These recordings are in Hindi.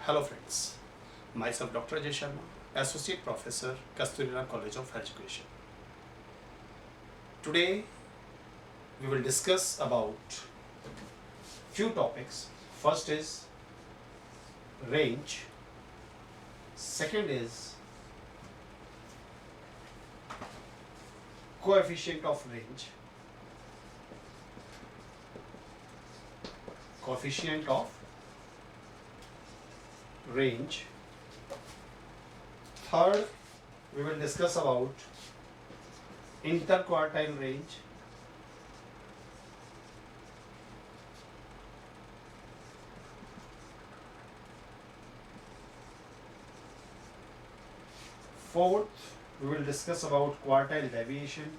Hello friends, myself Dr. Ajay Sharma, Associate Professor, Kasturila College of Education. Today we will discuss about few topics. First is range, second is coefficient of range, coefficient of range. Third, we will discuss about interquartile range. Fourth, we will discuss about quartile deviation.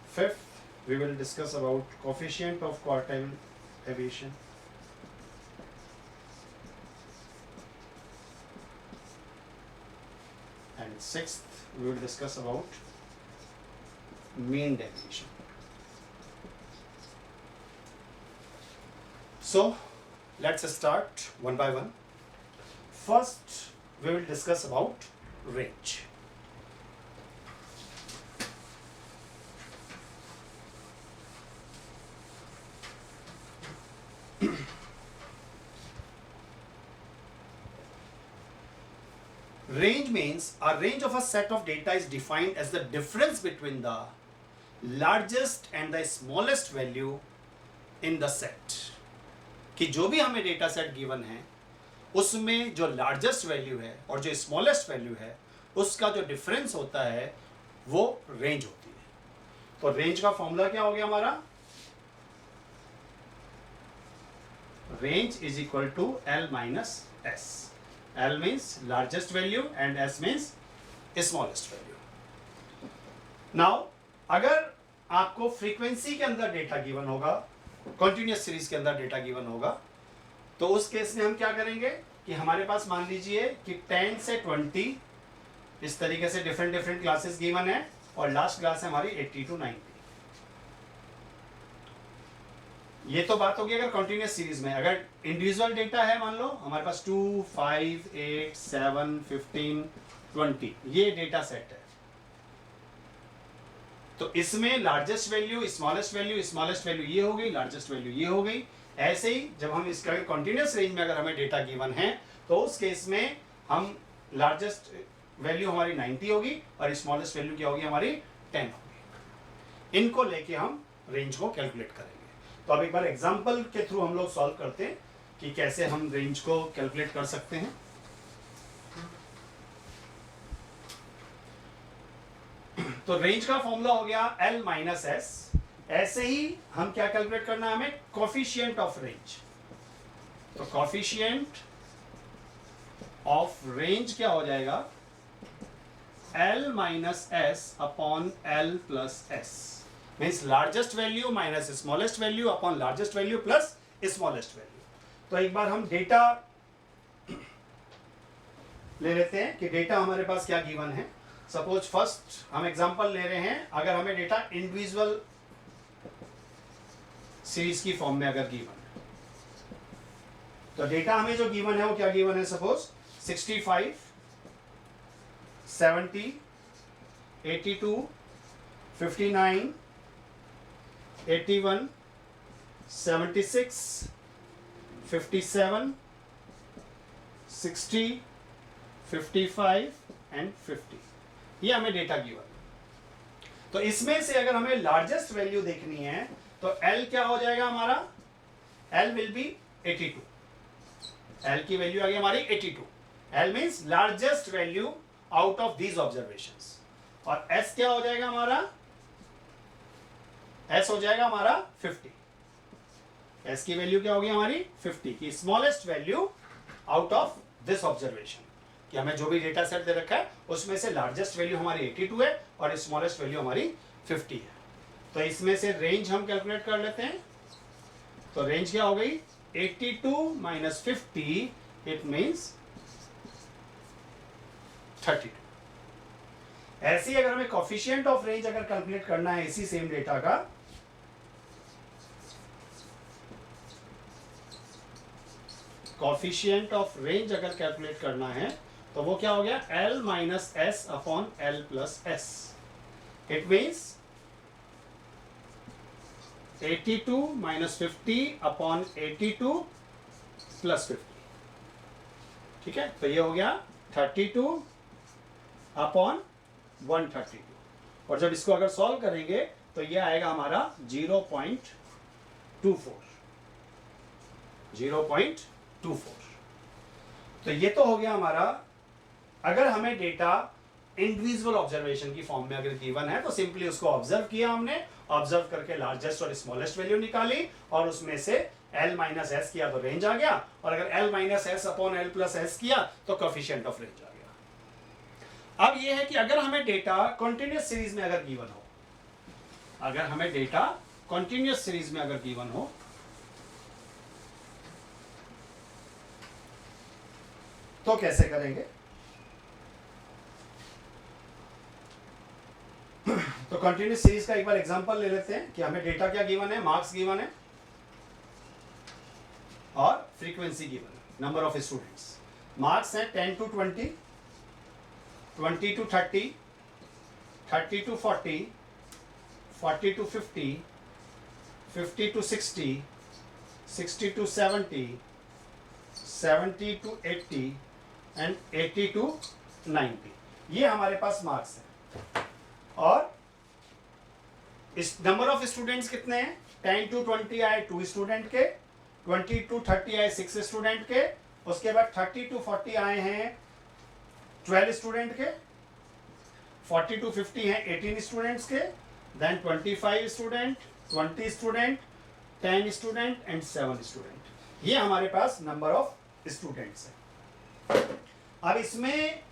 Fifth, we will discuss about coefficient of quartile deviation. And sixth, we will discuss about mean deviation. So, let's start one by one. First, we will discuss about range. Range means a range of a set of data is defined as the difference between the largest and the smallest value in the set. कि जो भी हमें डेटा सेट गिवन है उसमें जो लार्जेस्ट वैल्यू है और जो स्मॉलेस्ट वैल्यू है उसका जो डिफरेंस होता है वो रेंज होती है. तो रेंज का फॉर्मूला क्या हो गया हमारा? Range is equal to L minus S. L means largest value and S means smallest value. Now, अगर आपको फ्रीक्वेंसी के अंदर डेटा गिवन होगा, कॉन्टिन्यूस सीरीज के अंदर डेटा गिवन होगा, तो उस केस में हम क्या करेंगे कि हमारे पास मान लीजिए कि 10 से 20 इस तरीके से डिफरेंट क्लासेस गिवन है और लास्ट क्लास है हमारी 80 to 90. ये तो बात होगी अगर कॉन्टिन्यूस सीरीज में. अगर इंडिविजुअल डेटा है मान लो हमारे पास 2, 5, 8, 7, 15, 20 ये डेटा सेट है, तो इसमें लार्जेस्ट वैल्यू स्मॉलेस्ट वैल्यू ये हो गई, लार्जेस्ट वैल्यू ये हो गई. ऐसे ही जब हम इसका कॉन्टिन्यूस रेंज में अगर हमें डेटा गिवन है तो उस केस में हम लार्जेस्ट वैल्यू हमारी 90 होगी और स्मॉलेस्ट वैल्यू क्या होगी हमारी 10 होगी. इनको लेके हम रेंज को कैलकुलेट करेंगे. तो अब एक बार एग्जाम्पल के थ्रू हम लोग सॉल्व करते हैं कि कैसे हम रेंज को कैलकुलेट कर सकते हैं. तो रेंज का फॉर्मूला हो गया L माइनस S. ऐसे ही हम क्या कैलकुलेट करना है हमें? Coefficient of range. तो कोफिशिएंट ऑफ रेंज क्या हो जाएगा? L minus S upon L plus S. Means largest value minus smallest value upon largest value plus smallest value. तो एक बार हम डेटा ले लेते हैं कि डेटा हमारे पास क्या गिवन है. सपोज फर्स्ट हम एग्जांपल ले रहे हैं, अगर हमें डेटा इंडिविजुअल सीरीज की फॉर्म में अगर गिवन है तो डेटा हमें जो गिवन है वो क्या गिवन है? Suppose 65, 70, 82, 59, 81, 76, 57, 60, 55 and 50. ये हमें डेटा गिवन. तो इसमें से अगर हमें लार्जेस्ट वैल्यू देखनी है तो L क्या हो जाएगा हमारा? L will be 82. L की वैल्यू आ गई हमारी 82. L means largest value out of these observations. और S क्या हो जाएगा हमारा? S हो जाएगा हमारा 50. S की वैल्यू क्या होगी हमारी? 50 की smallest value out of this observation. कि हमें जो भी डेटा सेट दे रखा है उसमें से लार्जेस्ट वैल्यू हमारी 82 है और स्मॉलेस्ट वैल्यू हमारी 50 है. तो इसमें से रेंज हम कैलकुलेट कर लेते हैं. तो रेंज क्या हो गई? 82 minus 50, it means 32. ऐसे ही अगर हमें कोफिशिएंट ऑफ रेंज अगर कैलकुलेट करना है इसी सेम डेटा का, कॉफिशिएंट ऑफ रेंज अगर कैलकुलेट करना है तो वो क्या हो गया, L minus S upon L plus S. It means 82 minus 50 upon 82 plus 50. ठीक है, तो ये हो गया 32 अपॉन 132. और जब इसको अगर सॉल्व करेंगे तो ये आएगा हमारा 0.24. तो ये तो हो गया हमारा. अगर हमें डेटा इंडिविजुअल ऑब्जर्वेशन की फॉर्म में अगर गिवन है तो सिंपली उसको ऑब्जर्व किया हमने, ऑब्जर्व करके लार्जेस्ट और स्मॉलेस्ट वैल्यू निकाली और उसमें से L माइनस एस किया तो रेंज आ गया, और अगर L minus S upon L plus S किया तो कोफिशिएंट ऑफ रेंज आ गया. अब ये है कि अगर हमें डेटा कंटिन्यूअस सीरीज में अगर गिवन हो, अगर हमें डेटा कंटिन्यूअस सीरीज में अगर गिवन हो तो कैसे करेंगे. तो कंटिन्यूअस सीरीज का एक बार एग्जांपल ले लेते हैं कि हमें डेटा क्या गिवन है, मार्क्स गिवन है और फ्रीक्वेंसी गिवन है, नंबर ऑफ स्टूडेंट्स. मार्क्स है 10 to 20, 20 to 30, 30 to 40, 40 to 50, 50 to 60, 60 to 70, 70 to 80 and 80 to 90. ये हमारे पास मार्क्स है. और इस नंबर ऑफ स्टूडेंट्स कितने हैं, 10 to 20 आए 2 स्टूडेंट के, 20 to 30 आए 6 स्टूडेंट के, उसके बाद 30 to 40 आए हैं 12 स्टूडेंट के, 40 to 50 हैं 18 स्टूडेंट्स के, then 25 student, 20 student, 10 student and 7 student. ये हमारे पास नंबर ऑफ स्टूडेंट्स है. अब इसमें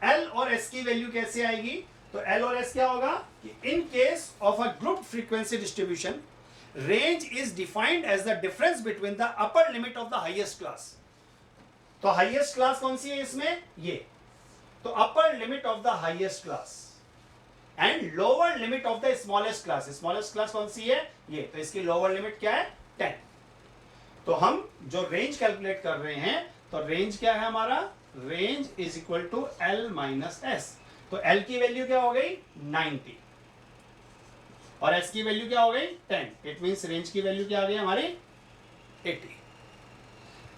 L और S की वैल्यू कैसे आएगी, तो L और S क्या होगा कि in case of a group frequency distribution range is defined as the difference between the upper limit of the highest class. तो हाईएस्ट क्लास कौन सी है इसमें, ये. तो upper limit of the highest class and lower limit of the smallest class. Smallest class कौन सी है, ये. तो इसकी लोअर लिमिट क्या है, 10. तो हम जो रेंज कैलकुलेट कर रहे हैं तो रेंज क्या है हमारा, range is equal to L minus S. तो L की वैल्यू क्या हो गई 90 और S की वैल्यू क्या हो गई 10. इट मींस रेंज की वैल्यू क्या आ गई हमारी 80.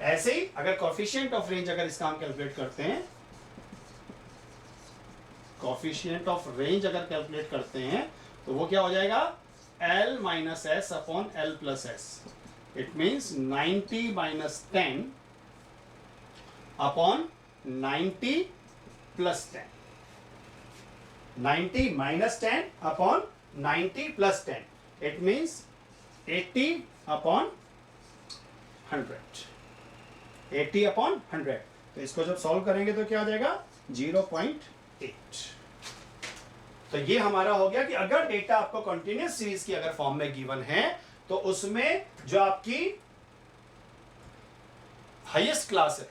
ऐसे ही अगर कोफिशिएंट ऑफ रेंज अगर इसका हम कैलकुलेट करते हैं, कोफिशिएंट ऑफ रेंज अगर कैलकुलेट करते हैं तो वो क्या हो जाएगा, L minus S upon L plus S. It means 90 minus 10 upon 90 plus 10. 90 minus 10 upon 90 plus 10. It means 80 upon 100. 80 upon 100. तो इसको जब सॉल्व करेंगे तो क्या आ जाएगा 0.8. तो ये हमारा हो गया कि अगर डेटा आपको कंटिन्यूअस सीरीज की अगर फॉर्म में गिवन है तो उसमें जो आपकी हाईएस्ट क्लास है,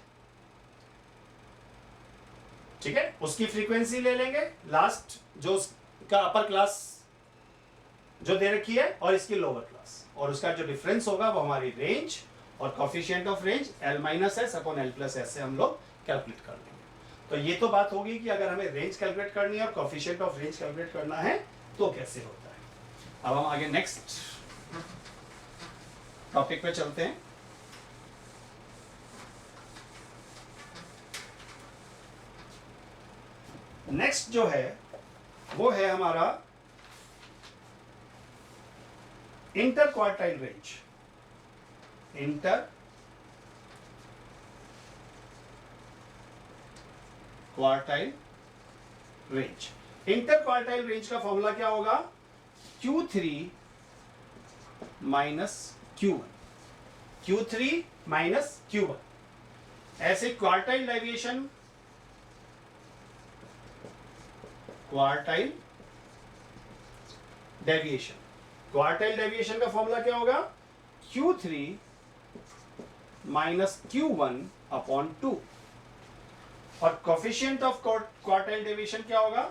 ठीक है, उसकी फ्रीक्वेंसी ले लेंगे, लास्ट जो उसका अपर क्लास जो दे रखी है और इसकी लोअर क्लास, और उसका जो डिफरेंस होगा वो हमारी रेंज और coefficient of range L minus S upon L plus S से हम लोग कैलकुलेट कर लेंगे. तो ये तो बात होगी कि अगर हमें रेंज कैलकुलेट करनी है और कोफिशिएंट ऑफ रेंज कैलकुलेट करना है तो कैसे होता है. अब हम आगे नेक्स्ट टॉपिक पे चलते हैं. नेक्स्ट जो है वो है हमारा inter quartile range. Inter quartile range. Inter quartile range का फॉर्मूला क्या होगा, Q3 minus Q1, Q3 minus Q1. ऐसे quartile deviation, quartile deviation, quartile deviation का फॉर्मूला क्या होगा, Q3 माइनस Q1 अपॉन 2. और कोफिशिएंट ऑफ क्वार्टाइल डेविएशन क्या होगा,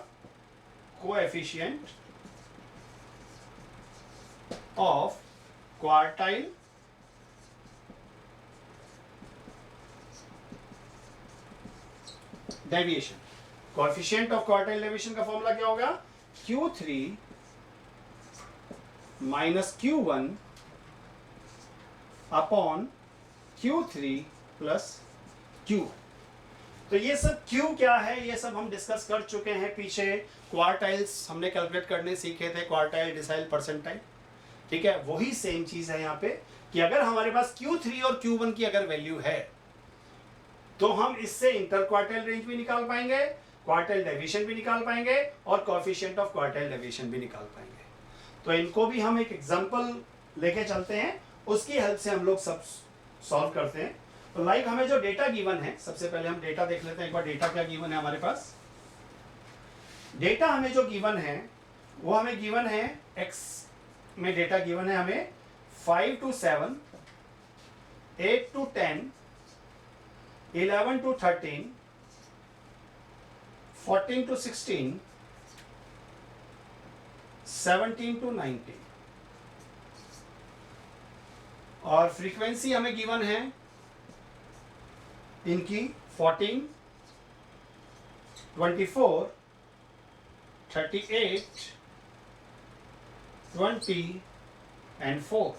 coefficient of quartile deviation. Coefficient of quartile deviation का फॉर्मूला क्या होगा? Q3 minus Q1 upon Q3 plus Q। तो ये सब Q क्या है ये सब हम डिस्कस कर चुके हैं पीछे। क्वार्टाइल्स हमने कैलकुलेट करने सीखे थे, क्वार्टाइल, डिसाइल, परसेंटाइल। ठीक है, वही सेम चीज है यहाँ पे कि अगर हमारे पास Q3 और Q1 की अगर वैल्यू है तो हम इससे इंटर क्वार्टाइल रेंज भी निकाल पाएंगे, क्वार्टाइल डेविएशन भी निकाल पाएंगे और कोएफिशिएंट ऑफ क्वार्टाइल डेविएशन भी निकाल पाएंगे। तो इनको भी हम एक एग्जांपल लेके चलते हैं, उसकी हेल्प से हम लोग सब सॉल्व करते हैं। तो लाइक हमें जो डेटा गिवन है, सबसे पहले हम डेटा देख लेते हैं एक बार। डेटा क्या गिवन है हमारे पास? डेटा हमें जो गिवन है वो हमें गिवन है x में डेटा गिवन है हमें 5 to 7, 8 to 10, 11 to 13, 14 to 16, 17 to 19 और फ्रीक्वेंसी हमें गिवन है इनकी 14, 24, 38, 20 एंड 4।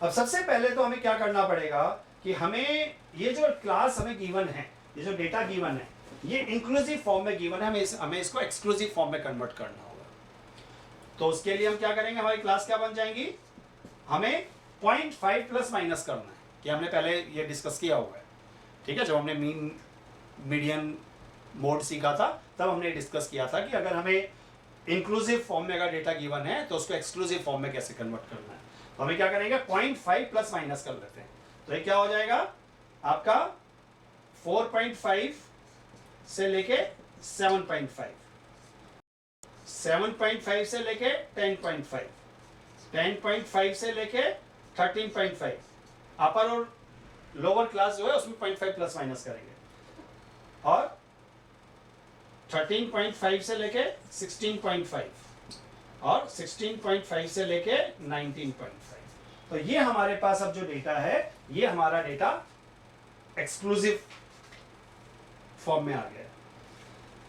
अब सबसे पहले तो हमें क्या करना पड़ेगा कि हमें ये जो क्लास हमें गिवन है, ये जो डेटा गिवन है, ये इंक्लूसिव फॉर्म में गिवन है, हमें इसको एक्सक्लूसिव फॉर्म में कन्वर्ट करना होगा। तो उसके लिए हम क्या करेंगे, हमारी क्लास क्या बन जाएंगी, हमें 0.5 प्लस माइनस करना है कि हमने पहले ये डिस्कस किया हुआ है। ठीक है, जब हमने मीन मीडियन मोड सीखा था तब हमने डिस्कस किया था कि अगर हमें इंक्लूसिव फॉर्म में अगर डेटा गिवन है तो उसको एक्सक्लूसिव फॉर्म में कैसे कन्वर्ट करना है। तो हमें क्या करेंगे, 0.5 प्लस माइनस कर लेते हैं। तो ये क्या हो जाएगा आपका 4.5 से लेके 7.5, 7.5 से लेके 10.5, 10.5 से लेके 13.5। अपर और लोअर क्लास जो है उसमें 0.5 प्लस माइनस करेंगे और 13.5 से लेके 16.5 और 16.5 से लेके 19.5। तो ये हमारे पास अब जो डेटा है ये हमारा डेटा एक्सक्लूसिव फॉर्म में आ गया।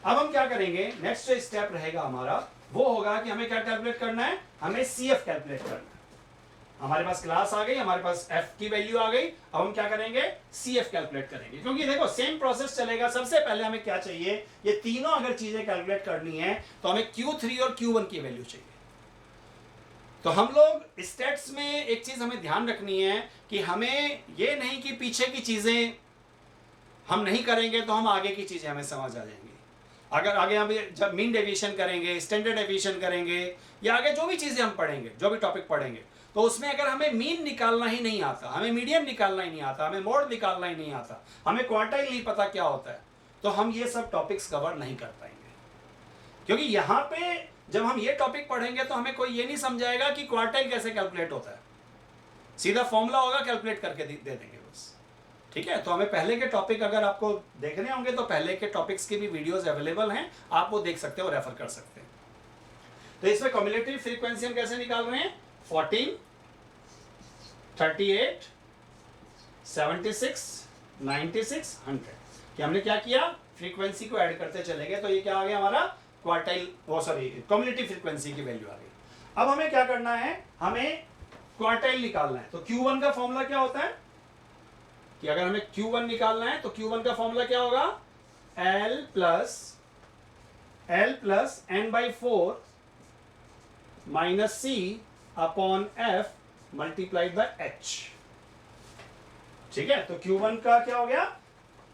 अब हम क्या करेंगे, नेक्स्ट जो स्टेप रहेगा हमारा वो होगा कि हमें क्या कैलकुलेट करना है, हमें CF कैलकुलेट करना है। हमारे पास क्लास आ गई, हमारे पास F की वैल्यू आ गई, अब हम क्या करेंगे, CF कैलकुलेट करेंगे। क्योंकि देखो सेम प्रोसेस चलेगा। सबसे पहले हमें क्या चाहिए, ये तीनों अगर चीजें कैलकुलेट करनी है तो हमें Q3 और Q1 की वैल्यू चाहिए। तो हम लोग स्टेट्स में एक चीज हमें ध्यान रखनी है कि हमें ये नहीं कि पीछे की चीजें हम नहीं करेंगे तो हम आगे की चीजें हमें समझ आ जाएंगी। अगर आगे हम जब मीन डेविएशन करेंगे, स्टैंडर्ड डेविएशन करेंगे या आगे जो भी चीजें हम पढ़ेंगे, जो भी टॉपिक पढ़ेंगे, तो उसमें अगर हमें मीन निकालना ही नहीं आता, हमें मीडियन निकालना ही नहीं आता, हमें मोड निकालना ही नहीं आता, हमें क्वार्टाइल नहीं पता क्या होता है, तो हम ये सब टॉपिक्स कवर नहीं कर पाएंगे। क्योंकि यहाँ पे जब हम ये टॉपिक पढ़ेंगे तो हमें कोई ये नहीं समझाएगा कि क्वार्टाइल कैसे कैलकुलेट होता है, सीधा फॉर्मूला होगा, कैलकुलेट करके दे देंगे बस। ठीक है, तो हमें पहले के टॉपिक अगर आपको देखने होंगे तो पहले के टॉपिक्स की भी वीडियोस अवेलेबल हैं, आप वो देख सकते हो, रेफर कर सकते हैं। तो इसमें कम्युलेटिव फ्रीक्वेंसी हम कैसे निकाल रहे हैं, 14, 38, 76, 96, 100 कि हमने क्या किया, फ्रीक्वेंसी को ऐड करते चले गए। तो ये क्या आ गया हमारा क्वार्टाइल, वो सॉरी कम्युलेटिव फ्रीक्वेंसी की वैल्यू आ गई। अब हमें क्या करना है, हमें क्वार्टाइल निकालना है। तो Q1 का फॉर्मूला क्या होता है कि अगर हमें Q1 निकालना है तो Q1 का फॉर्मूला क्या होगा, L plus n/4 minus C upon F multiplied by H। ठीक है, तो Q1 का क्या हो गया,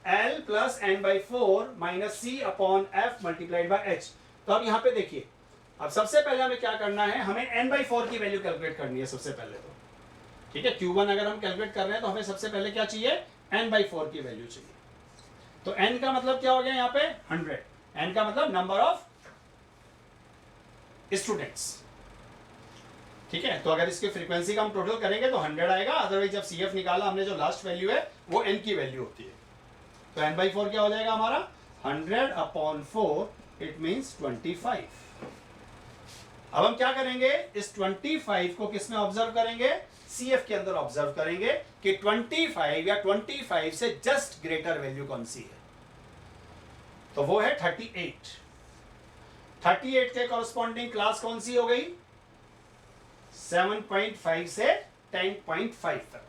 L plus n/4 minus C upon F multiplied by H। तो अब यहाँ पे देखिए, अब सबसे पहले हमें क्या करना है, हमें n/4 की वैल्यू कैलकुलेट करनी है सबसे पहले तो। ठीक है, Q1 अगर हम कैलकुलेट कर रहे हैं तो हमें सबसे पहले क्या चाहिए, n/4 की वैल्यू चाहिए। तो n का मतलब क्या हो गया यहाँ पे, 100। n का मतलब नंबर ऑफ स्टूडेंट्स। ठीक है, तो अगर इसकी फ्रीक्वेंसी का हम टोटल करेंगे तो 100 आएगा, अदरवाइज जब CF निकाला हमने जो लास्ट वैल्यू है वो n की वैल्यू होती है। तो n/4 क्या हो जाएगा हमारा, 100 अपॉन 4, इट मीन्स 25। अब हम क्या करेंगे, इस 25 को किस में ऑब्जर्व करेंगे, CF के अंदर ऑब्जर्व करेंगे कि 25 या 25 से जस्ट ग्रेटर वैल्यू कौन सी है, तो वो है 38। 38 के कॉरस्पॉन्डिंग क्लास कौन सी हो गई, 7.5 से 10.5 तक,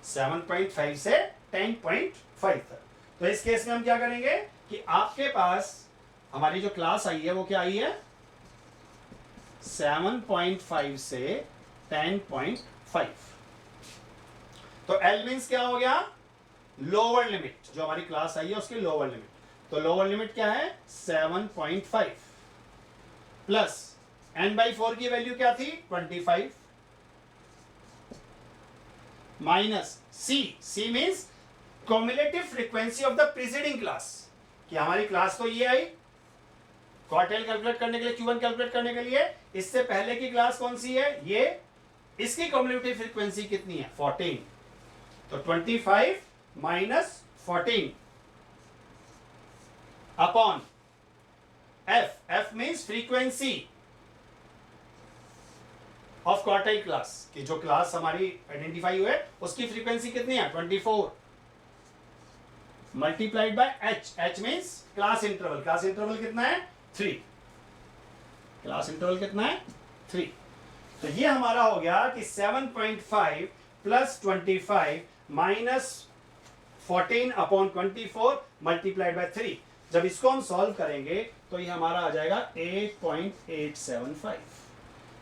7.5 से 10.5 तक। तो इस केस में हम क्या करेंगे कि आपके पास हमारी जो क्लास आई है वो क्या आई है, 7.5 से 10.5। तो L मीन्स क्या हो गया, लोअर लिमिट, जो हमारी क्लास आई है उसकी लोअर लिमिट। तो लोअर लिमिट क्या है, 7.5 प्लस n/4 की वैल्यू क्या थी, 25 minus C means cumulative frequency of the preceding class, कि हमारी क्लास तो ये आई, क्वार्टाइल कैलकुलेट करने के लिए, Q1 कैलकुलेट करने के लिए इससे पहले की क्लास कौन सी है, ये, इसकी कॉम्युलेटिव फ्रीक्वेंसी कितनी है, 14। तो 25 minus 14 upon F means frequency of quartile class, कि जो क्लास हमारी आइडेंटिफाई हुए उसकी फ्रीक्वेंसी कितनी है, 24 multiplied by H means class interval, class interval कितना है, 3, क्लास इंटरवल कितना है, 3। तो ये हमारा हो गया कि 7.5 plus 25 minus 14 upon 24 multiplied by 3। जब इसको हम सॉल्व करेंगे तो ये हमारा आ जाएगा 8.875।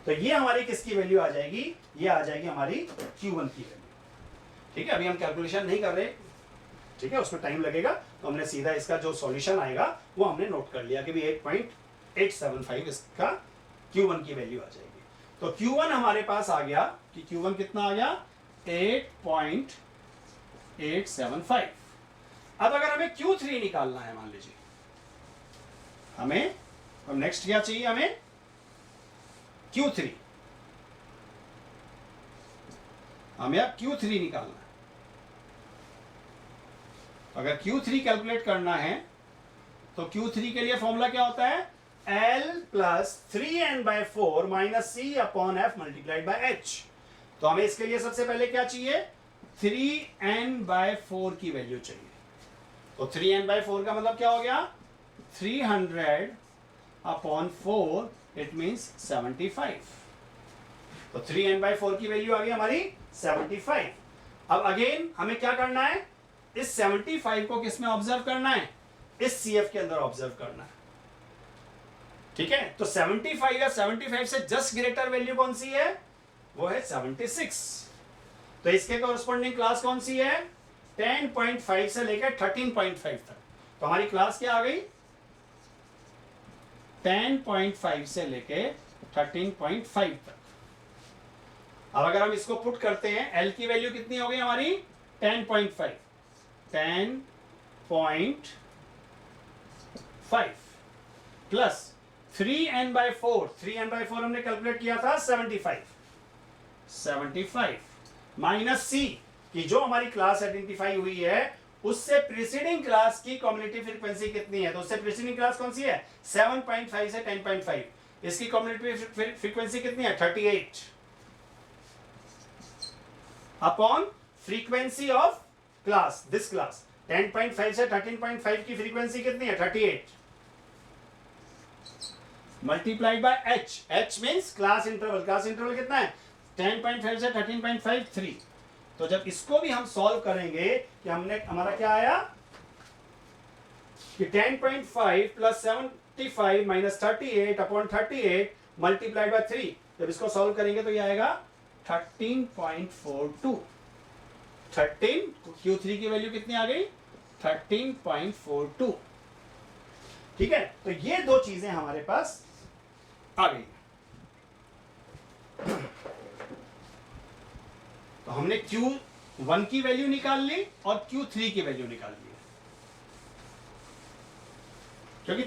तो ये हमारी किसकी वैल्यू आ जाएगी, ये आ जाएगी हमारी Q1 की वैल्यू। ठीक है, अभी हम कैलकुलेशन नहीं कर रहे, ठीक है, उसमें टाइम लगेगा, तो हमने सीधा इसका जो सॉल्यूशन आएगा वो हमने नोट कर लिया कि भी 8.875 इसका Q1 की वैल्यू आ जाएगी। तो Q1 हमारे पास आ गया कि Q1 कितना आ गया, 8.875। अब अगर हमें Q3 निकालना है, मान लीजिए हमें, अब नेक्स्ट क्या चाहिए, हमें Q3, हमें अब Q3 निकालना है। अगर Q3 कैलकुलेट करना है तो Q3 के लिए फॉर्मूला क्या होता है, L plus 3n/4 minus C upon F multiplied by H। तो हमें इसके लिए सबसे पहले क्या चाहिए, 3n/4 की वैल्यू चाहिए। तो 3n/4 का मतलब क्या हो गया, 300 अपॉन 4, इट मीन्स 75। तो 3n/4 की वैल्यू आ गई हमारी 75। अब अगेन हमें क्या करना है, इस 75 को किस में ऑब्जर्व करना है, इस CF के अंदर ऑब्जर्व करना है। ठीक है, तो 75 या 75 से जस्ट ग्रेटर वैल्यू कौन सी है, वो है 76। तो इसके कॉरस्पॉन्डिंग क्लास कौन सी है, 10.5 से लेकर 13.5 तक। तो हमारी क्लास क्या आ गई, 10.5 से लेके 13.5 तक। अब अगर हम इसको पुट करते हैं, L की वैल्यू कितनी हो गई हमारी, 10.5 प्लस 3n/4 हमने कैलकुलेट किया था 75 माइनस C, कि जो हमारी क्लास आइडेंटिफाई हुई है उससे प्रीसीडिंग क्लास की कॉम्युलेटिव फ्रीक्वेंसी कितनी है, तो उससे प्रीसीडिंग क्लास कौन सी है, 7.5 से 10.5, इसकी कॉम्युलेटिव फ्रीक्वेंसी कितनी है, 38 upon frequency of class, this class 10.5 से 13.5 की फ्रीक्वेंसी कितनी है, 38 multiplied by H means class interval, class interval कितना है, 10.5 से 13.5, 3। तो जब इसको भी हम सॉल्व करेंगे कि हमने, हमारा क्या आया कि 10.5 plus 75 minus 38 upon 38 multiplied by 3। जब इसको सॉल्व करेंगे तो ये आएगा 13.42। 13, Q3 की वैल्यू कितनी आ गई, 13.42। ठीक है, तो ये दो चीजें हमारे पास आ गई। तो हमने Q1 की वैल्यू निकाल ली और Q3 की वैल्यू निकाल ली, क्योंकि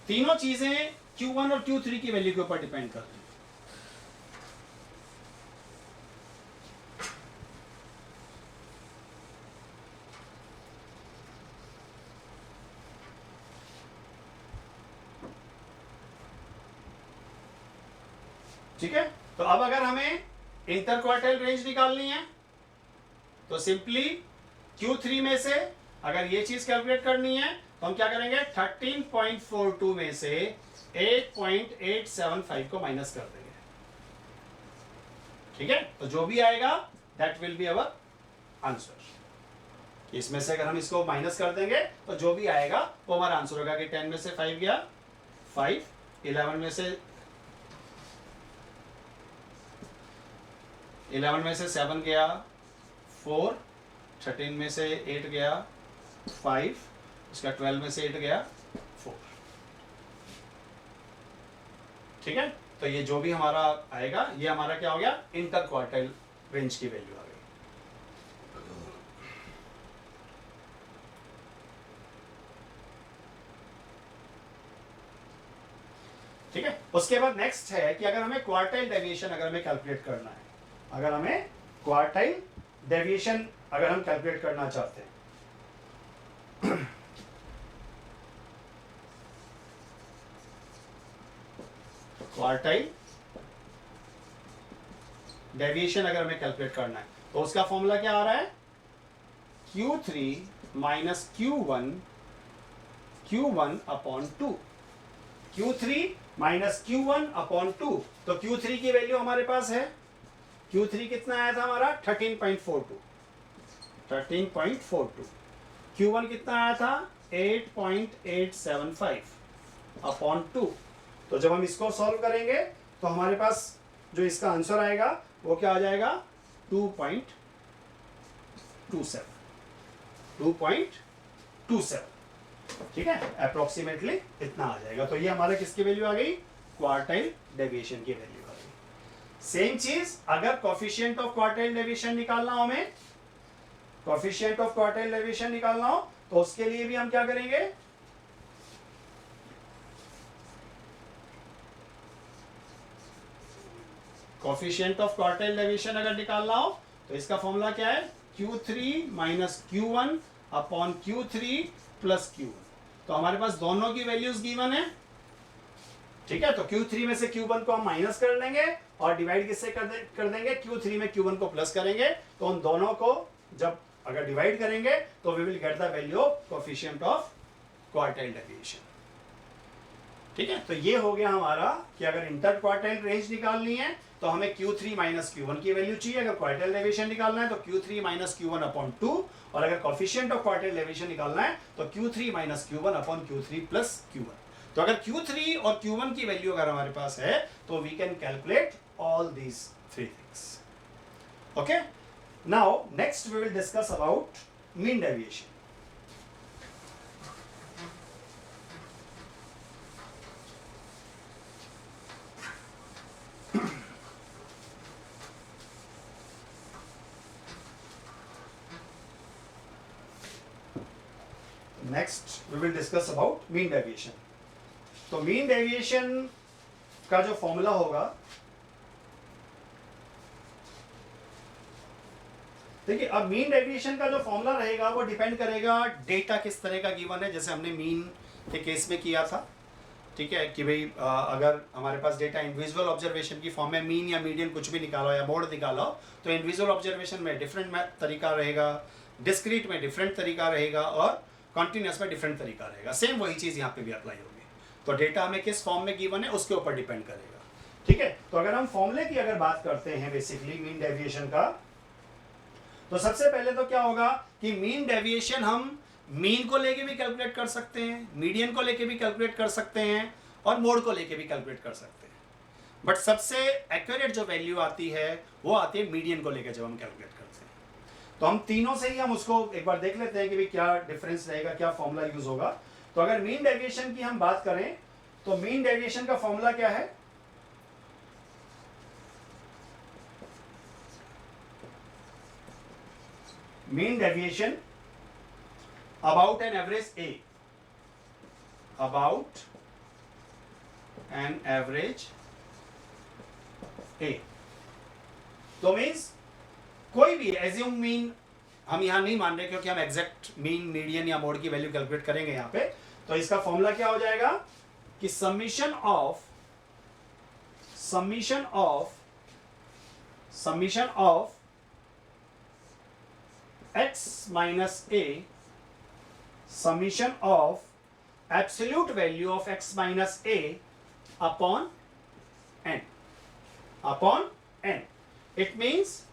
तीनों चीजें Q1 और Q3 की वैल्यू के ऊपर डिपेंड करती हैं। ठीक है, तो अब अगर हमें इंटर क्वार्टाइल रेंज निकालनी है तो सिंपली Q3 में से अगर ये चीज कैलकुलेट करनी है तो हम क्या करेंगे, 13.42 में से 8.875 को माइनस कर देंगे। ठीक है, तो जो भी आएगा that will be our answer. इसमें से अगर हम इसको माइनस कर देंगे तो जो भी आएगा वो हमारा आंसर होगा कि 10 में से 5 गया 5, 11 में से 7 गया 4, 13 में से 8 गया 5, इसका 12 में से 8 गया 4। ठीक है, तो ये जो भी हमारा आएगा ये हमारा क्या हो गया, इंटर क्वार्टाइल रेंज की वैल्यू आ गई। ठीक है, उसके बाद नेक्स्ट है कि अगर हमें क्वार्टाइल डेविएशन अगर हमें कैलकुलेट करना है, अगर हमें क्वार्टाइल डेविएशन अगर हम कैलकुलेट करना चाहते हैं क्वार्टाइल डेविएशन अगर हमें कैलकुलेट करना है तो उसका फॉर्मूला क्या आ रहा है, Q3 minus Q1 upon 2, Q3 minus Q1 upon 2। तो Q3 की वैल्यू हमारे पास है, Q3 कितना आया था हमारा 13.42, Q1 कितना आया था 8.875 अपॉन 2। तो जब हम इसको सॉल्व करेंगे तो हमारे पास जो इसका आंसर आएगा वो क्या आ जाएगा 2.27। ठीक है, अप्रोक्सीमेटली इतना आ जाएगा। तो ये हमारा किसकी वैल्यू आ गई, क्वार्टाइल डेविएशन की वैल्यू आ गई। सेम चीज अगर कोफिशिएंट ऑफ क्वार्टाइल डेविएशन निकालना हो, हमें कोफिशिएंट ऑफ क्वार्टाइल डेविएशन निकालना हो तो उसके लिए भी हम क्या करेंगे, कोफिशिएंट ऑफ क्वार्टाइल डेविएशन अगर निकालना हो तो इसका फॉर्मूला क्या है, Q3 minus Q1 upon Q3 plus Q1। तो हमारे पास दोनों की वैल्यूज गिवन है। ठीक है, तो Q3 में से Q1 को हम माइनस कर लेंगे और डिवाइड किससे कर देंगे, Q3 में Q1 को प्लस करेंगे। तो उन दोनों को जब अगर डिवाइड करेंगे तो we will get the value of coefficient of quartile deviation. ठीक है, तो ये हो गया हमारा कि अगर इंटर क्वार्टाइल रेंज निकालनी है तो हमें Q3 माइनस Q1 की वैल्यू चाहिए, अगर क्वार्टाइल डेविएशन निकालना है तो Q3 माइनस Q1 अपॉन 2, और अगर कोफिशिएंट ऑफ क्वार्टाइल डेविएशन निकालना है तो Q3 minus Q1 upon Q3 plus Q1। तो अगर Q3 और Q1 की वैल्यू अगर हमारे पास है तो we can calculate all these three things. Okay, now next we will discuss about mean deviation. Next we will discuss about mean deviation. तो मीन डेविएशन का जो फॉर्मूला होगा, देखिए अब मीन डेविएशन का जो फॉर्मूला रहेगा वो डिपेंड करेगा डेटा किस तरह का गिवन है, जैसे हमने मीन के केस में किया था। ठीक है, कि भाई अगर हमारे पास डेटा इंडिविजुअल ऑब्जर्वेशन की फॉर्म में मीन या मीडियन कुछ भी निकाला या मोड निकाला हो तो इंडिविजुअल ऑब्जर्वेशन में डिफरेंट तरीका रहेगा, डिस्क्रीट में डिफरेंट तरीका रहेगा और कॉन्टिन्यूस में डिफरेंट तरीका रहेगा। सेम वही चीज़ यहाँ पे भी अप्लाई होगी। तो डेटा हमें किस फॉर्म में गिवन है उसके ऊपर डिपेंड करेगा। ठीक है, तो अगर हम फॉर्मूले की अगर बात करते हैं बेसिकली मीन डेविएशन का, तो सबसे पहले तो क्या होगा कि मीन डेविएशन हम मीन को लेके भी कैलकुलेट कर सकते हैं, मीडियन को लेके भी कैलकुलेट कर सकते हैं और मोड को लेके भी कैलकुलेट कर सकते हैं। बट सबसे एक्यूरेट जो वैल्यू आती है वो आती है मीडियन को लेकर जब हम कैलकुलेट करते हैं। तो हम तीनों से ही हम उसको एक बार देख लेते हैं कि भी क्या डिफरेंस रहेगा, क्या फॉर्मूला यूज होगा। तो अगर मीन डेविएशन की हम बात करें तो मीन डेविएशन का फॉर्मूला क्या है, mean deviation about an average A, about an average A. तो मीन्स कोई भी एज्यूम मीन हम यहां नहीं मान रहे क्योंकि हम एग्जैक्ट मीन, मीडियन या मोड की वैल्यू कैलकुलेट करेंगे यहां पे। तो इसका फॉर्मूला क्या हो जाएगा कि summation of x minus a, summation of absolute value of x minus a upon n. It means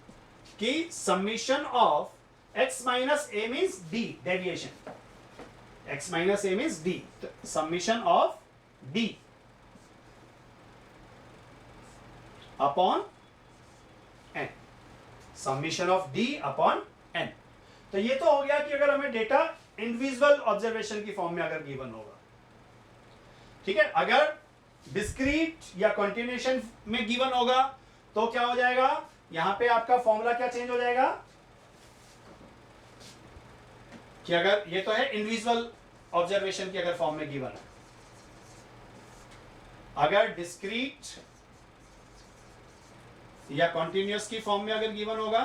कि summation of x minus a means d, deviation. x minus a means d, summation of d upon n, summation of d upon n. तो ये तो हो गया कि अगर हमें डेटा इंडिविजुअल ऑब्जर्वेशन की फॉर्म में अगर गिवन होगा, ठीक है. अगर डिस्क्रीट या कंटिन्यूएशन में गिवन होगा तो क्या हो जाएगा, यहां पे आपका फॉर्मूला क्या चेंज हो जाएगा कि अगर ये तो है इंडिविजुअल ऑब्जर्वेशन की अगर फॉर्म में गिवन है, अगर डिस्क्रीट या कॉन्टिन्यूअस की फॉर्म में अगर गिवन होगा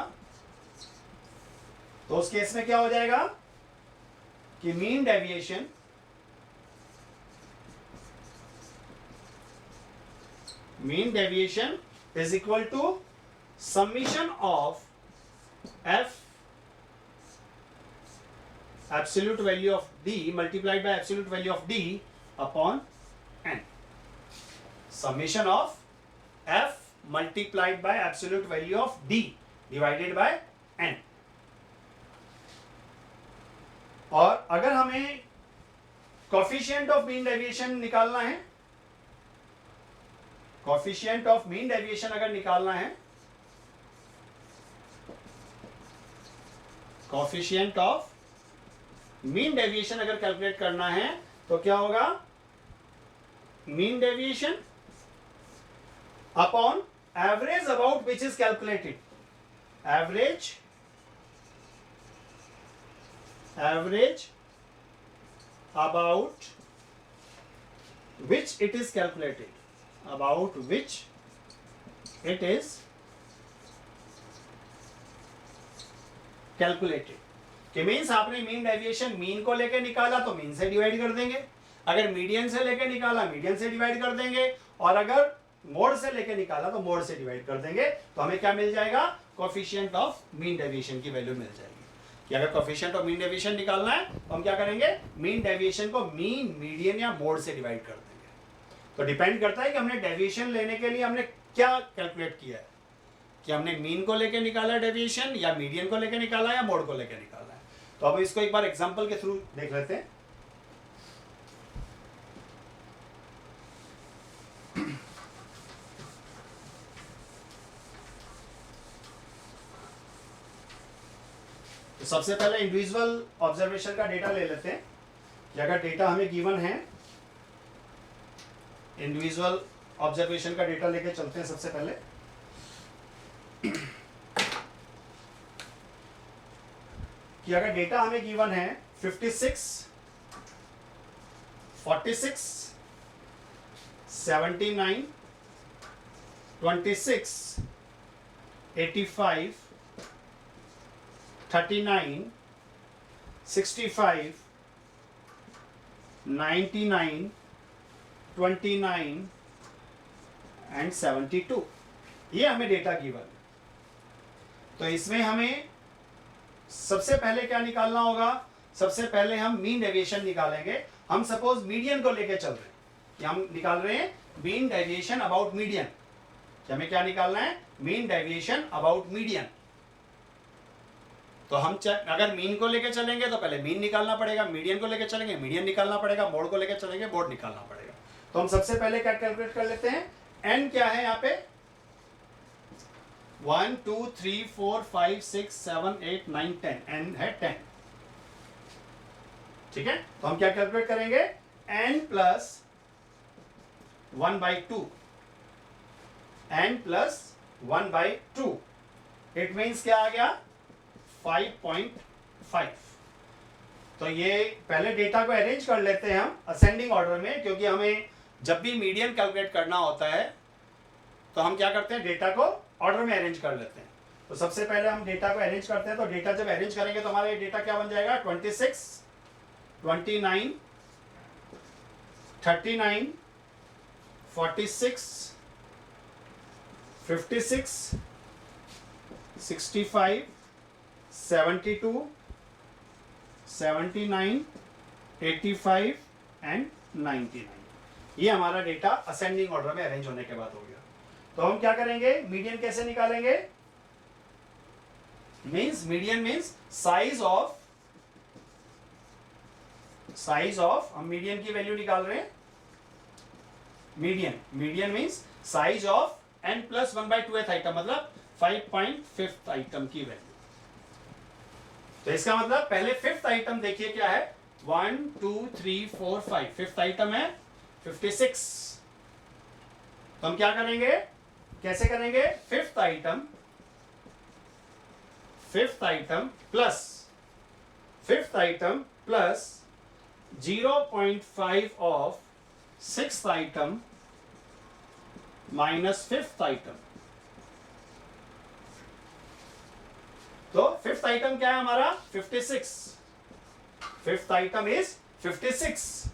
तो उस केस में क्या हो जाएगा कि mean deviation is equal to summation of f absolute value of d multiplied by absolute value of d upon n. Summation of f multiplied by absolute value of d divided by n. और अगर हमें कोफिशिएंट ऑफ मीन डेविएशन निकालना है, कोफिशिएंट ऑफ मीन डेविएशन अगर निकालना है, कोफिशिएंट ऑफ मीन डेविएशन अगर कैलकुलेट करना है तो क्या होगा, mean deviation upon average about which is calculated, average about which it is calculated, about which it is calculated. कि मीन्स आपने मीन डेविएशन मीन को लेकर निकाला तो मीन से डिवाइड कर देंगे, अगर मीडियन से लेकर निकाला मीडियन से डिवाइड कर देंगे, और अगर मोड से लेकर निकाला तो मोड से डिवाइड कर देंगे. तो हमें क्या मिल जाएगा, कोफिशिएंट ऑफ मीन डेविएशन की वैल्यू मिल जाएगी. कि अगर कोफिशिएंट ऑफ मीन डेविएशन निकालना है तो हम क्या करेंगे, मीन डेविएशन को मीन, मीडियन या मोड से डिवाइड कर देंगे. तो डिपेंड करता है कि हमने डेविएशन लेने के लिए हमने क्या कैलकुलेट किया है, कि हमने मीन को लेकर निकाला डेविएशन, या मीडियन को लेकर निकाला, या मोड को लेकर निकाला है. तो अब इसको एक बार एग्जांपल के थ्रू देख लेते हैं. तो सबसे पहले इंडिविजुअल ऑब्जर्वेशन का डेटा ले लेते हैं कि अगर डेटा हमें गिवन है, इंडिविजुअल ऑब्जर्वेशन का डेटा लेके चलते हैं. सबसे पहले कि अगर डेटा हमें गिवन है 56, 46, 79, 26, 85, 39, 65, 99, 29 एंड 72, ये हमें डेटा गिवन है. तो इसमें हमें सबसे पहले क्या निकालना होगा, सबसे पहले हम मीन डेविएशन निकालेंगे. हम सपोज मीडियन को लेके चल रहे हैं, कि हम निकाल रहे हैं मीन डेविएशन अबाउट मीडियन. हमें क्या निकालना है, मीन डेविएशन अबाउट मीडियन. तो हम अगर मीन को लेके चलेंगे तो पहले मीन निकालना पड़ेगा, मीडियन को लेके चलेंगे मीडियन निकालना पड़ेगा, मोड को लेके चलेंगे मोड निकालना पड़ेगा. तो हम सबसे पहले क्या कैलकुलेट कर लेते हैं, एन क्या है यहाँ पे, 1 2 3 4 5 6 7 8 9 10, एन है 10. ठीक है. तो हम क्या कैलकुलेट करेंगे, N plus 1/2, N plus 1/2. It means क्या आ गया, 5.5. तो ये पहले डेटा को अरेंज कर लेते हैं हम असेंडिंग ऑर्डर में, क्योंकि हमें जब भी मीडियन कैलकुलेट करना होता है तो हम क्या करते हैं, डेटा को ऑर्डर में अरेंज कर लेते हैं. तो सबसे पहले हम डेटा को अरेंज करते हैं. तो डेटा जब अरेंज करेंगे तो हमारा ये डेटा क्या बन जाएगा, 26, 29, 39, 46, 56, 65, 72, 79, 85 एंड 99। ये हमारा डेटा असेंडिंग ऑर्डर में अरेंज होने के बाद हो गया। तो हम क्या करेंगे, मीडियन कैसे निकालेंगे? मीडियन मीन्स साइज ऑफ हम मीडियन की वैल्यू निकाल रहे हैं। Median means size of n plus 1/2th item, मतलब 5.5th आइटम की वैल्यू। तो इसका मतलब पहले 5th आइटम देखिए क्या है, 1 2 3 4 5, 5th आइटम है 56। तो हम क्या करेंगे, कैसे करेंगे? 5th item plus 0.5 of 6th item minus 5th item. तो 5th आइटम क्या है हमारा? 56। 5th आइटम इज 56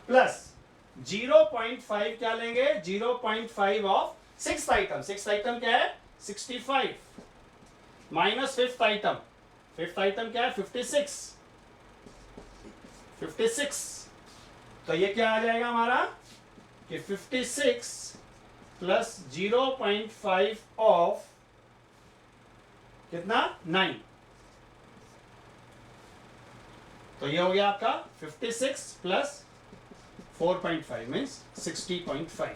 प्लस 0.5 क्या लेंगे? 0.5 of 6th item. 6th item क्या है? 65 minus 5th item. 5th item क्या है? 56। तो ये क्या आ जाएगा हमारा कि 56 प्लस 0.5 ऑफ कितना? 9। तो ये हो गया आपका 56 प्लस 4.5 मीन्स 60.5।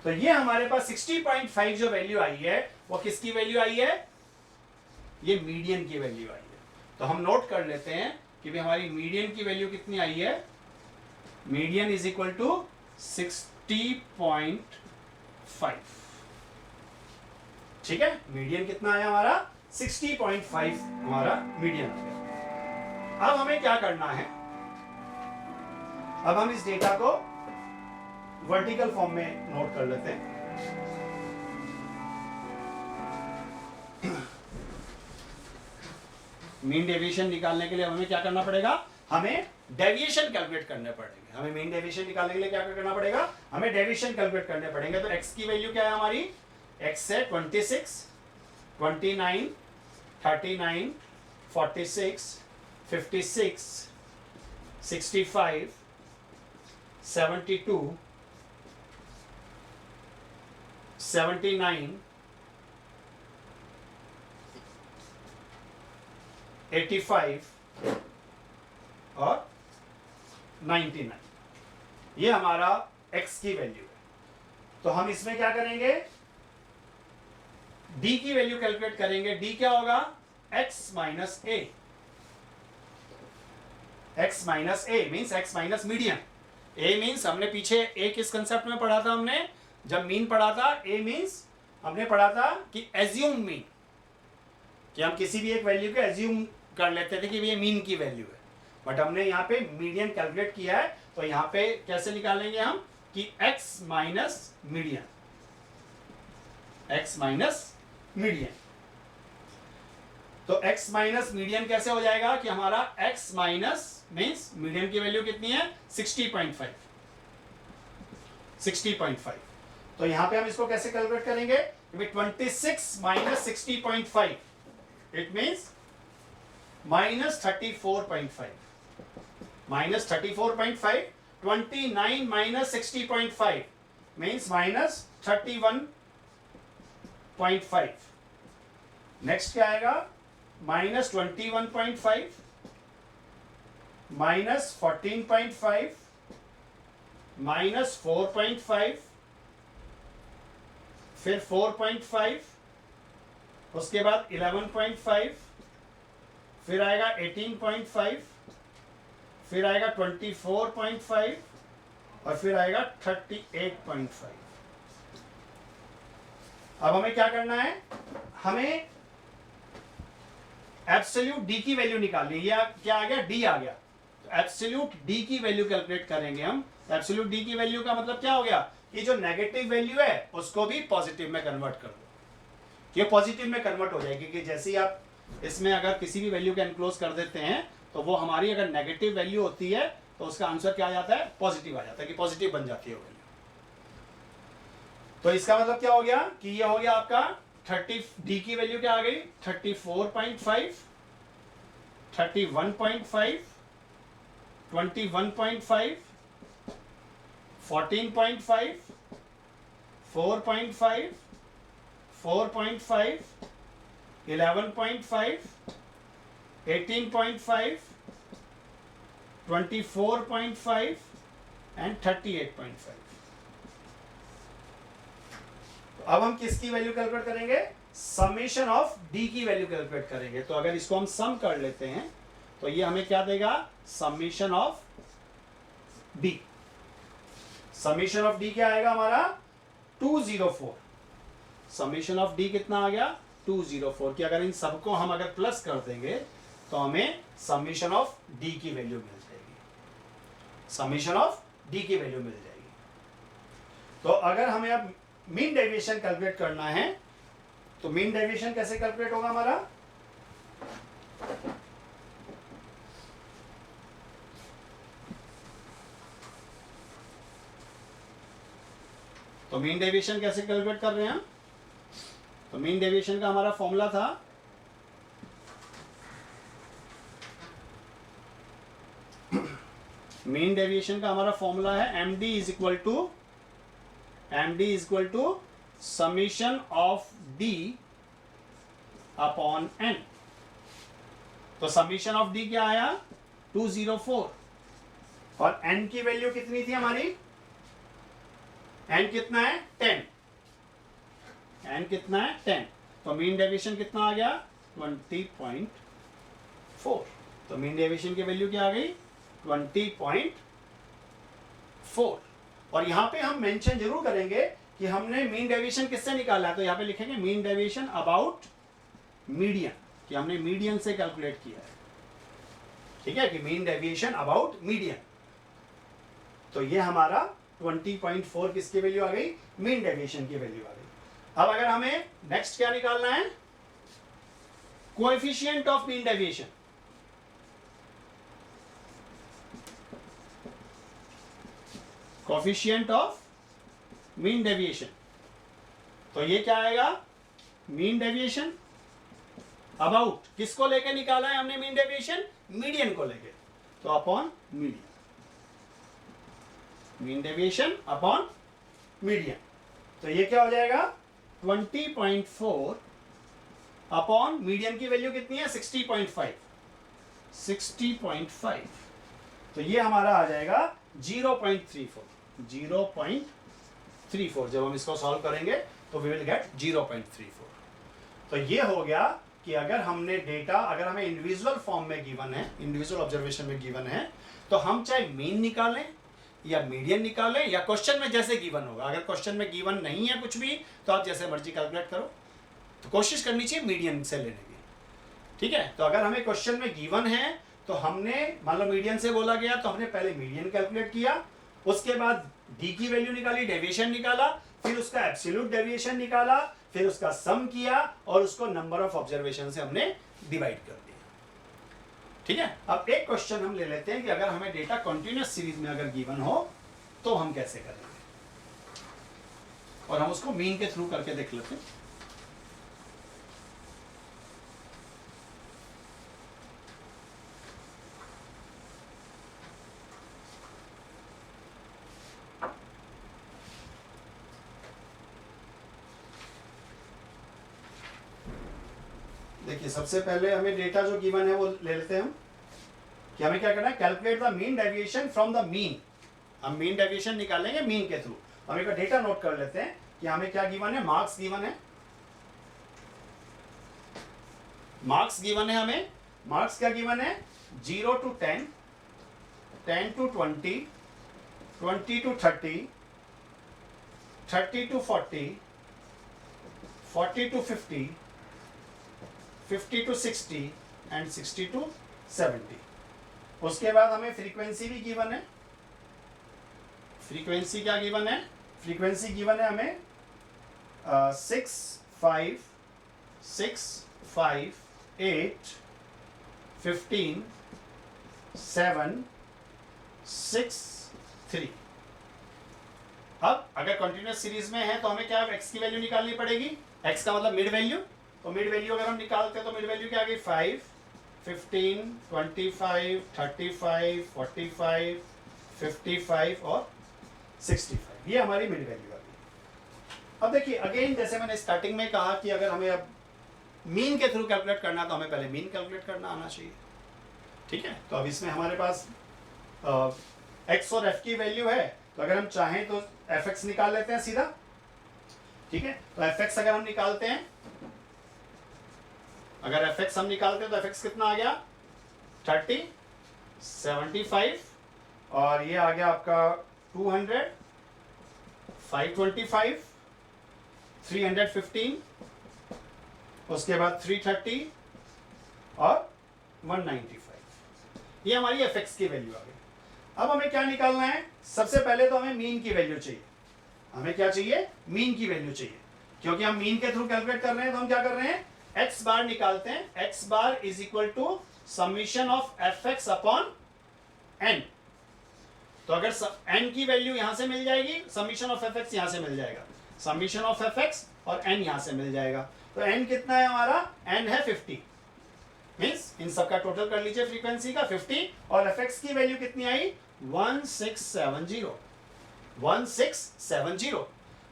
तो ये हमारे पास 60.5 जो वैल्यू आई है वो किसकी वैल्यू आई है? ये मीडियन की वैल्यू आई है। तो हम नोट कर लेते हैं कि भाई हमारी मीडियन की वैल्यू कितनी आई है। Median is equal to 60.5। ठीक है, मीडियन कितना आया हमारा? 60.5 हमारा मीडियन आ गया। अब हमें क्या करना है, अब हम इस डेटा को वर्टिकल फॉर्म में नोट कर लेते हैं। मीन डेविएशन निकालने के लिए हमें क्या करना पड़ेगा? हमें डेविएशन कैलकुलेट करने पड़ेंगे। हमें मीन डेविएशन निकालने के लिए क्या करना पड़ेगा? हमें डेविएशन कैलकुलेट करने पड़ेंगे। तो x की वैल्यू क्या है हमारी? x है 26, 29, 39, 46, 56, 65, 72, 79, 85 और 99। ये हमारा x की वैल्यू है। तो हम इसमें क्या करेंगे? d की वैल्यू कैलकुलेट करेंगे। d क्या होगा? x minus a। x minus a means x minus median. a means हमने पीछे a किस कंसेप्ट में पढ़ा था? हमने जब मीन पढ़ा था, a मीन्स हमने पढ़ा था कि एज्यूम मीन, कि हम किसी भी एक वैल्यू को एज्यूम कर लेते थे कि ये मीन की वैल्यू है। बट हमने यहाँ पे मीडियन कैलकुलेट किया है। तो यहाँ पे कैसे निकालेंगे हम कि x minus median, x minus median. तो x माइनस मीडियन कैसे हो जाएगा कि हमारा x माइनस मीन्स मीडियन की वैल्यू कितनी है? 60.5। 60.5। तो यहाँ पे हम इसको कैसे कैलकुलेट करेंगे? 26 minus 60.5 it means minus 34.5। Minus 34.5। 29 minus 60.5 means minus 31.5। Next क्या आएगा? माइनस 21.5, माइनस 14.5, माइनस 4.5, फिर 4.5, उसके बाद 11.5, फिर आएगा 18.5, फिर आएगा 24.5 और फिर आएगा 38.5। अब हमें क्या करना है? हमें एब्सोल्यूट डी की वैल्यू निकालनी है। या क्या आ गया? डी आ गया। तो एब्सोल्यूट डी की वैल्यू कैलकुलेट करेंगे हम। एब्सोल्यूट डी की वैल्यू का मतलब क्या हो गया कि जो नेगेटिव वैल्यू है उसको भी पॉजिटिव में कन्वर्ट कर दो। ये पॉजिटिव में कन्वर्ट हो जाएगी कि जैसे ही आप इसमें अगर किसी भी वैल्यू को एनक्लोज कर देते हैं तो वो हमारी अगर नेगेटिव वैल्यू होती है तो उसका आंसर क्या आ जाता है? पॉजिटिव आ जाता है, कि पॉजिटिव बन जाती है वैल्यू। तो इसका मतलब क्या हो गया कि ये हो गया आपका 30, डी की वैल्यू क्या आ गई 34.5, 31.5, 21.5, 14.5, 4.5, 4.5, 11.5, 18.5, 24.5 एंड 38.5। अब हम किसकी वैल्यू कैलकुलेट करेंगे, समेशन ऑफ डी की वैल्यू कैलकुलेट करेंगे। तो अगर इसको हम सम कर लेते हैं तो ये हमें क्या देगा, summation of D. Summation of D क्या आएगा हमारा 204। समेशन ऑफ डी कितना आ गया 204 कि अगर इन सबको हम अगर प्लस कर देंगे तो हमें समेशन ऑफ डी की वैल्यू मिल जाएगी, समेशन ऑफ डी की वैल्यू मिल जाएगी। तो अगर हमें अब मीन डेविएशन कैलकुलेट करना है तो मीन डेविएशन कैसे कैलकुलेट होगा हमारा, तो मीन डेविएशन कैसे कैलकुलेट कर रहे हैं, तो मीन डेविएशन का हमारा फॉर्मूला था मीन डेविएशन का हमारा फॉर्मूला है M D is equal to summation of D upon N. तो समेशन ऑफ डी क्या आया 204 और एन की वैल्यू कितनी थी हमारी, एन कितना है 10, एन कितना है 10। तो मीन डेविएशन कितना आ गया 20.4। तो मीन डेविएशन की वैल्यू क्या आ गई 20.4। और यहां पे हम मेंशन जरूर करेंगे कि हमने मीन डेविएशन किससे निकाला है, तो यहां पे लिखेंगे मीन डेविएशन अबाउट मीडियन, कि हमने मीडियन से कैलकुलेट किया है। ठीक है कि मीन डेविएशन अबाउट मीडियन। तो ये हमारा 20.4 किसकी वैल्यू आ गई, मीन डेविएशन की वैल्यू आ गई। अब अगर हमें नेक्स्ट क्या निकालना है, coefficient of mean deviation. Coefficient of mean deviation, तो ये क्या आएगा, मीन डेविएशन अबाउट किसको लेके निकाला है हमने मीन डेविएशन, मीडियन को लेके, तो upon median, mean deviation upon median. तो ये क्या हो जाएगा 20.4 अपॉन मीडियन की वैल्यू कितनी है 60.5, 60.5। तो ये हमारा आ जाएगा 0.34, 0.34। जब हम इसको सॉल्व करेंगे तो वी विल गेट 0.34। तो ये हो गया कि अगर हमने डेटा, अगर हमें इंडिविजुअल फॉर्म में गिवन है, इंडिविजुअल ऑब्जर्वेशन में गिवन है, तो हम चाहे मीन निकालें या मीडियन निकालें या क्वेश्चन में जैसे गिवन होगा। अगर क्वेश्चन में गिवन नहीं है कुछ भी तो आप जैसे मर्जी कैलकुलेट करो, तो कोशिश करनी चाहिए मीडियन से लेने की। ठीक है, तो अगर हमें क्वेश्चन में गिवन है तो हमने मान लो मीडियन से बोला गया तो हमने पहले मीडियन कैलकुलेट किया, उसके बाद डी की वैल्यू निकाली, डेविएशन निकाला, फिर उसका एब्सोल्यूट डेविएशन निकाला, फिर उसका सम किया और उसको नंबर ऑफ ऑब्जर्वेशन से हमने डिवाइड कर दिया। ठीक है, अब एक क्वेश्चन हम ले लेते हैं कि अगर हमें डेटा कंटिन्यूअस सीरीज में अगर गिवन हो तो हम कैसे करेंगे, और हम उसको मीन के थ्रू करके देख लेते हैं। देखिए सबसे पहले हमें डेटा जो गिवन है वो ले लेते हैं हम, कि हमें क्या करना है, calculate the mean deviation from the mean. हम मीन डेविएशन निकालेंगे मीन के थ्रू। हम एक डेटा नोट कर लेते हैं कि हमें क्या गिवन है, मार्क्स गिवन है, मार्क्स गिवन है हमें। मार्क्स क्या गिवन है 0 to 10, 10 to 20, 20 to 30, 30 to 40, 40 to 50, 50 to 60 and 60 to 70। उसके बाद हमें फ्रीक्वेंसी भी गिवन है। फ्रीक्वेंसी क्या गिवन है, फ्रीक्वेंसी गिवन है हमें 6, 5, 8, 15, 7, 6, 3। अब अगर कंटिन्यूस सीरीज में है तो हमें क्या x की वैल्यू निकालनी पड़ेगी, x का मतलब मिड वैल्यू, तो मिड वैल्यू अगर हम निकालते हैं तो मिड वैल्यू क्या आ गई 5, 15, 25, 35, 45, 55 और 65, ये हमारी मिड वैल्यू आ गई। अब देखिए अगेन जैसे मैंने स्टार्टिंग में कहा कि अगर हमें अब मीन के थ्रू कैलकुलेट करना तो हमें पहले मीन कैलकुलेट करना आना चाहिए, ठीक है। तो अब इसमें हमारे पास x और f की वैल्यू है, तो अगर हम चाहें तो fx निकाल लेते हैं सीधा, ठीक है। तो fx अगर हम निकालते हैं, अगर fx हम निकालते हैं तो fx कितना आ गया 30, 75 और ये आ गया आपका 200, 525, 315, उसके बाद 330 और 195, ये हमारी fx की वैल्यू आ गई। अब हमें क्या निकालना है, सबसे पहले तो हमें मीन की वैल्यू चाहिए, हमें क्या चाहिए, मीन की वैल्यू चाहिए, क्योंकि हम मीन के थ्रू कैलकुलेट कर रहे हैं। तो हम क्या कर रहे हैं, x बार निकालते हैं, x bar is equal to summation of fx upon n। तो अगर n की वैल्यू यहां से मिल जाएगी, समीशन ऑफ fx यहां से मिल जाएगा, समीशन ऑफ fx और n यहां से मिल जाएगा। तो n कितना है हमारा, n है 50, मीन्स इन सबका टोटल कर लीजिए फ्रीक्वेंसी का 50, और fx की वैल्यू कितनी आई 1670, 1670।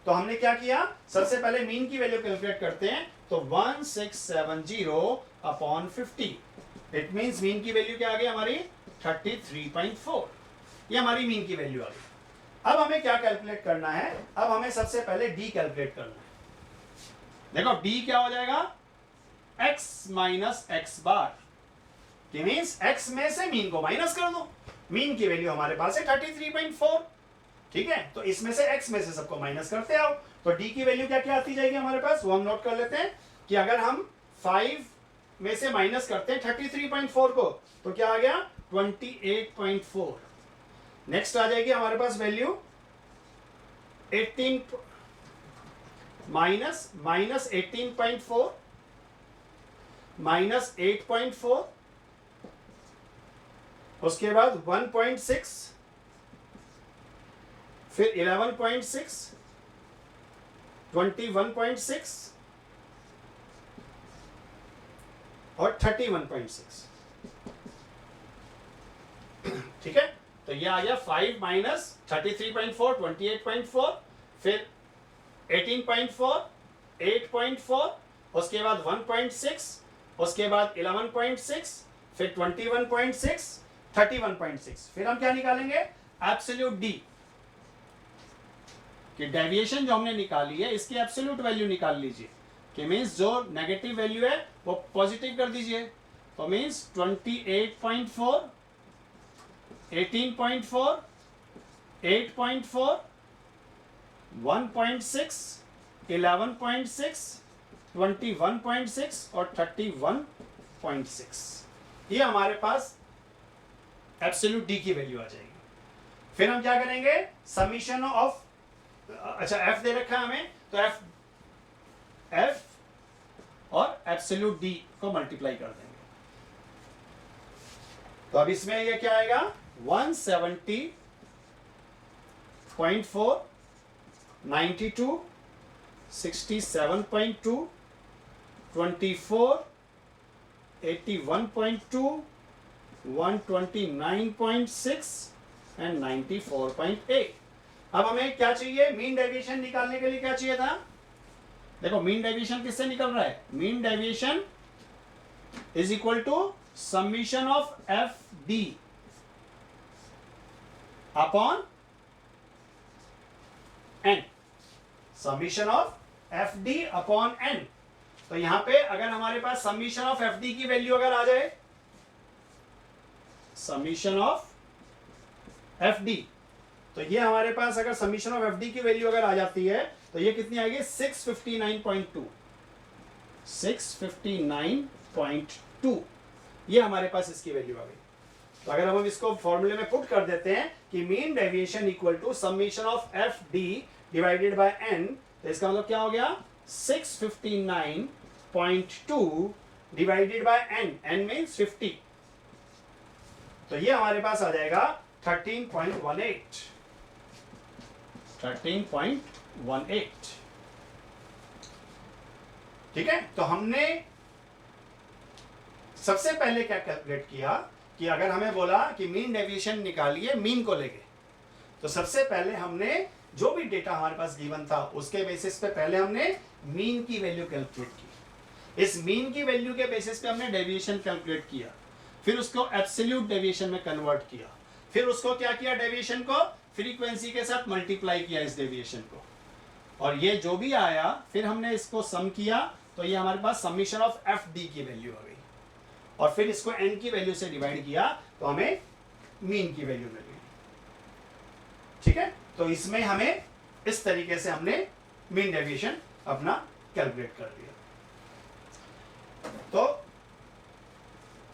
तो हमने क्या किया, सबसे पहले मीन की वैल्यू कैलकुलेट करते हैं, तो 1670 अपॉन 50, इट मीन्स मीन की वैल्यू क्या आ गई हमारी 33.4, ये हमारी मीन की वैल्यू आ गई। अब हमें क्या कैलकुलेट करना है, अब हमें सबसे पहले डी कैलकुलेट करना है। देखो डी क्या हो जाएगा, x माइनस एक्स बार, मीन्स x में से मीन को माइनस कर दो, मीन की वैल्यू हमारे पास है 33.4, ठीक है। तो इसमें से x में से सबको माइनस करते आओ, तो d की वैल्यू क्या क्या आती जाएगी हमारे पास, वो हम नोट कर लेते हैं कि अगर हम 5 में से माइनस करते हैं 33.4 को, तो क्या आ गया 28.4। नेक्स्ट आ जाएगी हमारे पास वैल्यू 18 माइनस 18.4 माइनस 8.4, उसके बाद 1.6, फिर 11.6, 21.6 और 31.6, ठीक है। तो ये आ गया 5 माइनस 33.4, 28.4, फिर 18.4, 8.4, उसके बाद 1.6, उसके बाद 11.6, फिर 21.6, 31.6, फिर हम क्या निकालेंगे, एब्सोल्यूट डी, कि डेविएशन जो हमने निकाली है इसकी एब्सोल्यूट वैल्यू निकाल लीजिए, कि मीन्स जो नेगेटिव वैल्यू है वो पॉजिटिव कर दीजिए, तो मीन्स 28.4, 18.4, 8.4, 1.6, 11.6, 21.6 और 31.6, ये हमारे पास एब्सोल्यूट डी की वैल्यू आ जाएगी। फिर हम क्या करेंगे, समीशन ऑफ, अच्छा एफ दे रखा है हमें, तो एफ और एब्सोल्यूट डी को मल्टीप्लाई कर देंगे, तो अब इसमें ये क्या आएगा 170.4, 92, 67.2, 24, 81.2, 129.6 एंड 94.8। अब हमें क्या चाहिए, मीन डेविएशन निकालने के लिए क्या चाहिए था, देखो मीन डेविएशन किससे निकल रहा है, mean deviation is equal to summation of F D upon N, summation of F D upon N. तो यहां पे अगर हमारे पास समीशन ऑफ एफ डी की वैल्यू अगर आ जाए, समीशन ऑफ एफ डी, तो ये हमारे पास अगर समीशन ऑफ एफ डी की वैल्यू अगर आ जाती है तो ये कितनी आएगी 659.2, 659.2, ये हमारे पास इसकी वैल्यू आ गई। तो अगर हम इसको फॉर्मूले में पुट कर देते हैं कि mean deviation equal to summation of F D divided by N, तो इसका मतलब क्या हो गया 659.2 divided by N, N means 50, तो ये हमारे पास आ जाएगा 13.18, 13.18। ठीक है, तो हमने सबसे पहले क्या कैलकुलेट किया कि अगर हमें बोला कि मीन डेविएशन निकालिए मीन को लेके, तो सबसे पहले हमने जो भी डेटा हमारे पास गिवन था उसके बेसिस पे पहले हमने मीन की वैल्यू कैलकुलेट की। इस मीन की वैल्यू के बेसिस पे हमने डेविएशन कैलकुलेट किया, फिर उसको एब्सोल्यूट डेविएशन में कन्वर्ट किया, फिर उसको क्या किया, डेविएशन को फ्रीक्वेंसी के साथ मल्टीप्लाई किया इस डेविएशन को, और ये जो भी आया फिर हमने इसको सम किया, तो ये हमारे पास समीशन ऑफ एफ डी की वैल्यू आ गई, और फिर इसको एन की वैल्यू से डिवाइड किया तो हमें मीन की वैल्यू मिल गई। ठीक है, तो इसमें हमें इस तरीके से हमने मीन डेविएशन अपना कैलकुलेट कर लिया। तो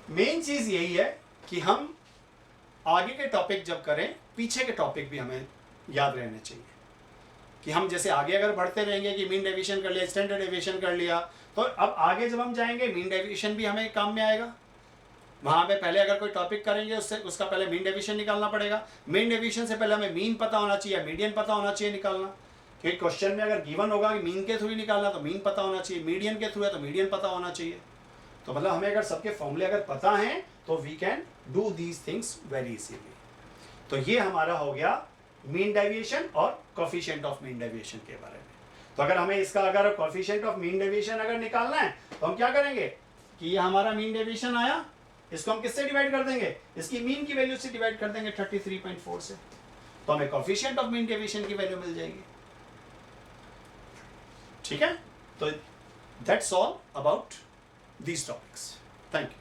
मेन चीज यही है कि हम आगे के टॉपिक जब करें, पीछे के टॉपिक भी हमें याद रहने चाहिए कि हम जैसे आगे अगर बढ़ते रहेंगे कि मीन डेविएशन कर लिया, स्टैंडर्ड डेविएशन कर लिया, तो अब आगे जब हम जाएंगे मीन डेविएशन भी हमें काम में आएगा। वहां पे पहले अगर कोई टॉपिक करेंगे उससे उसका पहले मीन डेविएशन निकालना पड़ेगा। मीन डेविएशन से पहले हमें मीन पता होना चाहिए, मीडियन पता होना चाहिए निकालना, क्योंकि क्वेश्चन में अगर गिवन होगा कि मीन के थ्रू ही निकालना तो मीन पता होना चाहिए, मीडियन के थ्रू है तो मीडियन पता होना चाहिए। तो मतलब हमें अगर सबके फॉर्मूले अगर पता हैं तो we can do these things very easily. तो ये हमारा हो गया मीन डेविएशन और कोफिशिएंट ऑफ मीन डेविएशन के बारे में। तो अगर हमें इसका अगर कोफिशिएंट ऑफ मीन डेविएशन अगर निकालना है तो हम क्या करेंगे कि ये हमारा मीन डेविएशन आया, इसको हम किससे डिवाइड कर देंगे, इसकी मीन की वैल्यू से डिवाइड कर देंगे 33.4 से, तो हमें कोफिशिएंट ऑफ मीन डेविएशन की वैल्यू मिल जाएगी। ठीक है, तो that's all about these topics. Thank you.